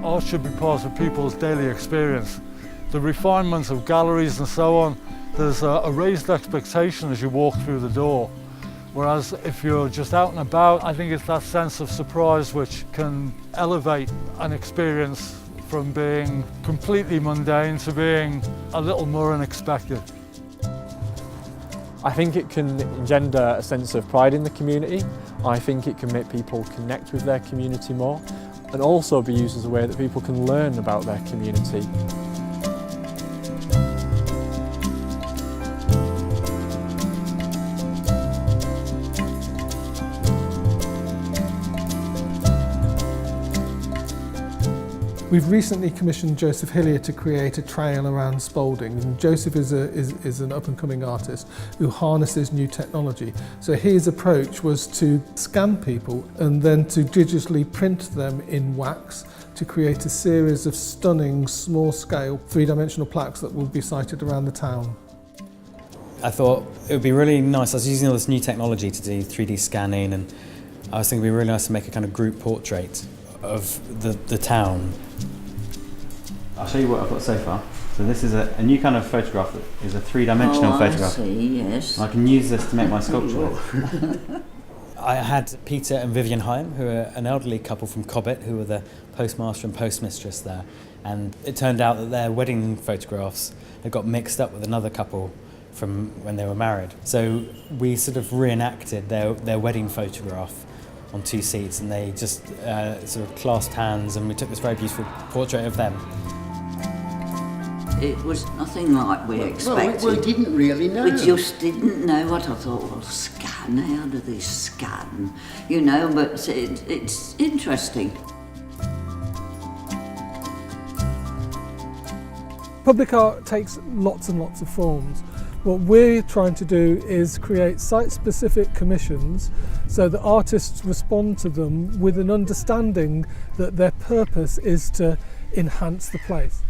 art should be part of people's daily experience. The refinements of galleries and so on, there's a raised expectation as you walk through the door. Whereas if you're just out and about, I think it's that sense of surprise which can elevate an experience from being completely mundane to being a little more unexpected. I think it can engender a sense of pride in the community. I think it can make people connect with their community more and also be used as a way that people can learn about their community. We've recently commissioned Joseph Hillier to create a trail around Spalding, and Joseph is an up-and-coming artist who harnesses new technology. So his approach was to scan people and then to digitally print them in wax to create a series of stunning small-scale three-dimensional plaques that will be sited around the town. I thought it would be really nice. I was using all this new technology to do 3D scanning, and I was thinking it would be really nice to make a kind of group portrait of the town. I'll show you what I've got so far. So this is a new kind of photograph that is a three-dimensional photograph. I see, yes. And I can use this to make my sculpture. I had Peter and Vivian Hyam, who are an elderly couple from Cobbett, who were the postmaster and postmistress there. And it turned out that their wedding photographs had got mixed up with another couple from when they were married. So we sort of reenacted their wedding photograph on two seats, and they just sort of clasped hands, and we took this very beautiful portrait of them. It was nothing like we expected. Well, we didn't really know. We just didn't know what I thought. Well, scan, how do they scan? You know, but it's interesting. Public art takes lots and lots of forms. What we're trying to do is create site-specific commissions so that artists respond to them with an understanding that their purpose is to enhance the place.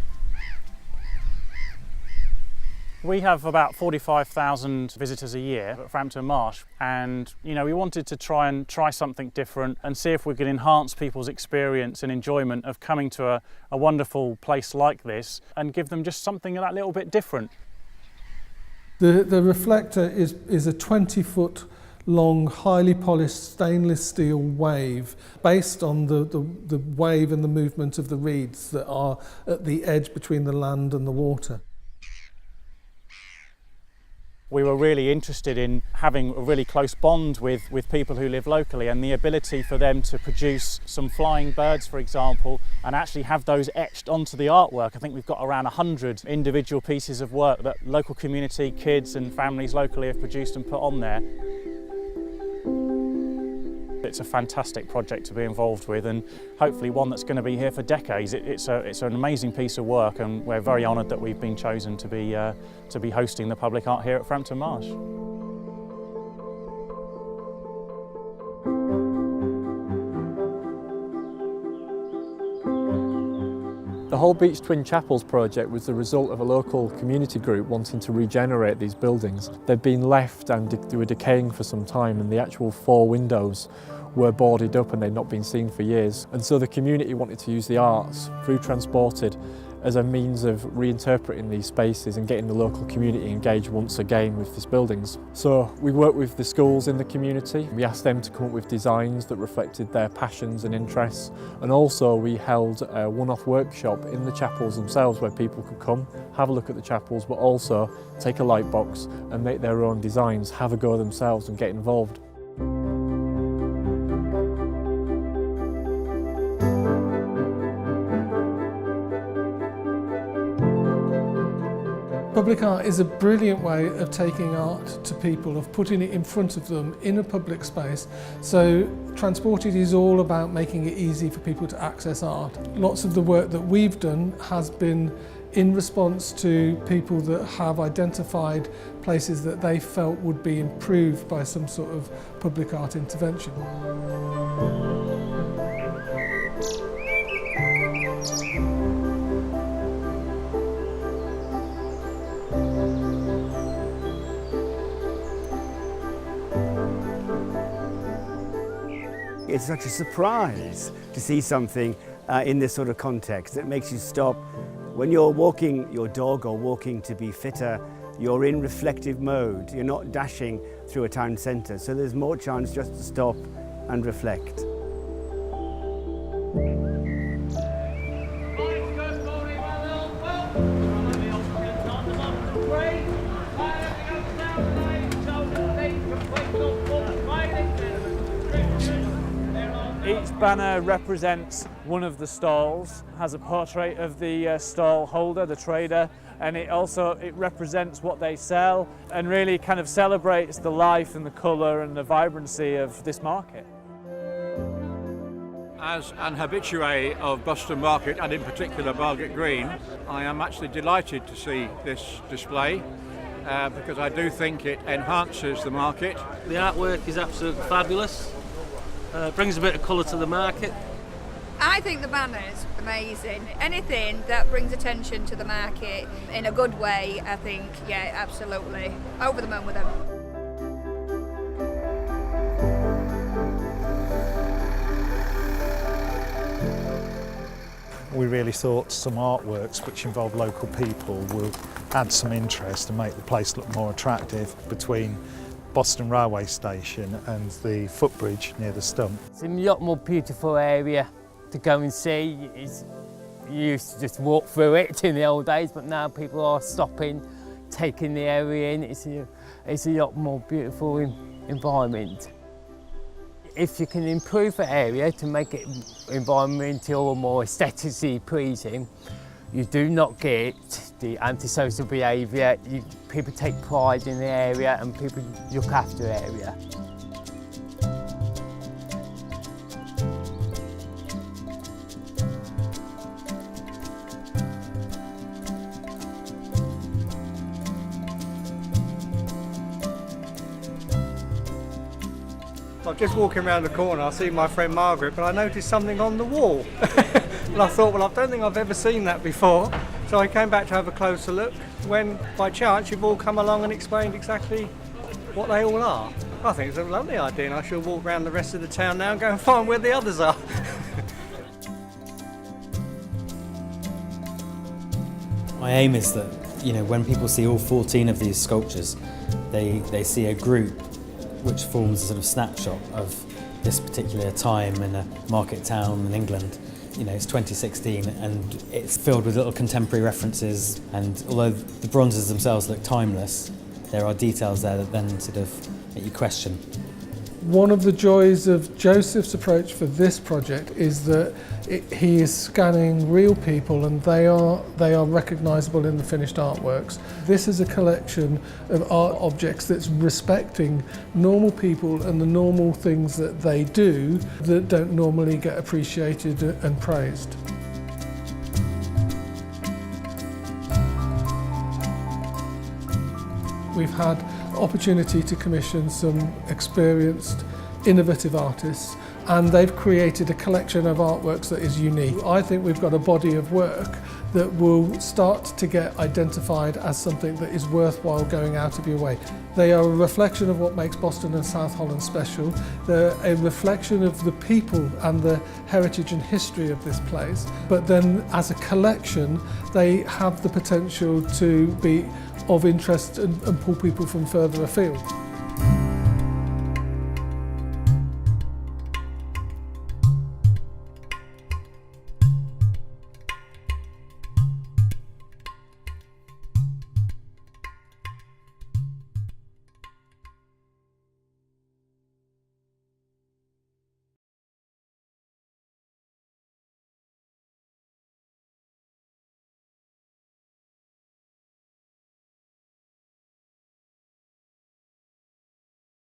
We have about 45,000 visitors a year at Frampton Marsh, and we wanted to try something different and see if we could enhance people's experience and enjoyment of coming to a wonderful place like this and give them just something that little bit different. The reflector is a 20-foot long, highly polished stainless steel wave based on the wave and the movement of the reeds that are at the edge between the land and the water. We were really interested in having a really close bond with people who live locally, and the ability for them to produce some flying birds, for example, and actually have those etched onto the artwork. I think we've got around 100 individual pieces of work that local community, kids and families locally have produced and put on there. It's a fantastic project to be involved with, and hopefully one that's going to be here for decades. It's an amazing piece of work, and we're very honoured that we've been chosen to be hosting the public art here at Frampton Marsh. The whole Beach Twin Chapels project was the result of a local community group wanting to regenerate these buildings. They'd been left and they were decaying for some time, and the actual four windows were boarded up and they'd not been seen for years. And so the community wanted to use the arts, Food Transported, as a means of reinterpreting these spaces and getting the local community engaged once again with these buildings. So we worked with the schools in the community. We asked them to come up with designs that reflected their passions and interests, and also we held a one-off workshop in the chapels themselves where people could come, have a look at the chapels, but also take a light box and make their own designs, have a go themselves and get involved. Public art is a brilliant way of taking art to people, of putting it in front of them in a public space. So Transported is all about making it easy for people to access art. Lots of the work that we've done has been in response to people that have identified places that they felt would be improved by some sort of public art intervention. It's such a surprise to see something in this sort of context. It makes you stop. When you're walking your dog or walking to be fitter, you're in reflective mode. You're not dashing through a town centre, so there's more chance just to stop and reflect. Each banner represents one of the stalls, has a portrait of the stall holder, the trader, and it represents what they sell and really kind of celebrates the life and the colour and the vibrancy of this market. As an habitué of Boston Market, and in particular Market Green, I am actually delighted to see this display because I do think it enhances the market. The artwork is absolutely fabulous. Brings a bit of colour to the market. I think the banner's amazing. Anything that brings attention to the market in a good way, I think, yeah, absolutely. Over the moon with them. We really thought some artworks which involve local people will add some interest and make the place look more attractive between Boston Railway Station and the footbridge near the stump. It's a lot more beautiful area to go and see. You used to just walk through it in the old days, but now people are stopping, taking the area in. It's a lot more beautiful environment. If you can improve the area to make it environmental or more aesthetically pleasing, you do not get the antisocial behaviour. People take pride in the area and people look after the area. I'm just walking around the corner, I see my friend Margaret, but I noticed something on the wall. And I thought, well, I don't think I've ever seen that before. So I came back to have a closer look when, by chance, you've all come along and explained exactly what they all are. I think it's a lovely idea, and I shall walk around the rest of the town now and go and find where the others are. My aim is that, when people see all 14 of these sculptures, they see a group which forms a sort of snapshot of this particular time in a market town in England. It's 2016 and it's filled with little contemporary references, and although the bronzes themselves look timeless, there are details there that then sort of make you question. One of the joys of Joseph's approach for this project is that he is scanning real people, and they are recognisable in the finished artworks. This is a collection of art objects that's respecting normal people and the normal things that they do that don't normally get appreciated and praised. We've had opportunity to commission some experienced, innovative artists, and they've created a collection of artworks that is unique. I think we've got a body of work that will start to get identified as something that is worthwhile going out of your way. They are a reflection of what makes Boston and South Holland special. They're a reflection of the people and the heritage and history of this place. But then as a collection, they have the potential to be of interest and pull people from further afield.